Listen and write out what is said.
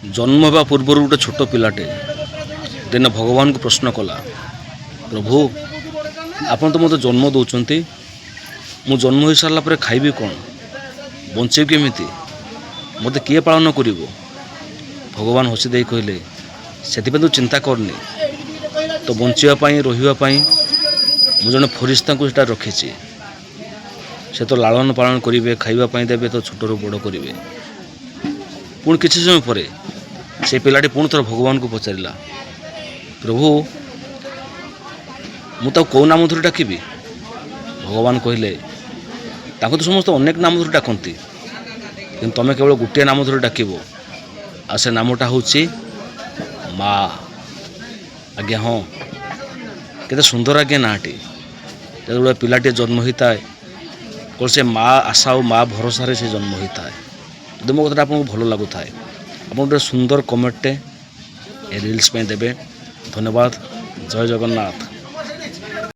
जन्म होगा पूर्व गोटे छोट पिलाटे दिन भगवान को प्रश्न कला, प्रभु आपन तो मत जन्म दौरान मु जन्म हो सारा पर खाइबी कौन, बचे केमी, मत किए पालन कर। भगवान हसी दे कहले से तू चिंता करनी, तो बचापी रही मुझे जड़े फरिश्ता को सीटा रखी से तो लालन पालन करेंगे, खावाई देवे तो छोटर बड़ करेंगे। पुणी किसी समय पर से पिलाटी पुणी थर भगवान को पचारा, प्रभु मुझे कौ नाम धरी डाकिबी। भगवान कहले तो समस्त अनेक नाम धरी डाकती, कि तुम केवल गोटे नाम धरी डाकब, आ से नामटा हूँ माँ। आज्ञा हाँ, केते सुंदर आज्ञा नाटी। जो पिलाटे जन्म होता है कौन से माँ आशा और माँ भरोसा से जन्म होता है। जो मो कथा आपको भल लगुता है, आप गोटे सुंदर कमेंटे रील्स में देवे। धन्यवाद। जय जगन्नाथ।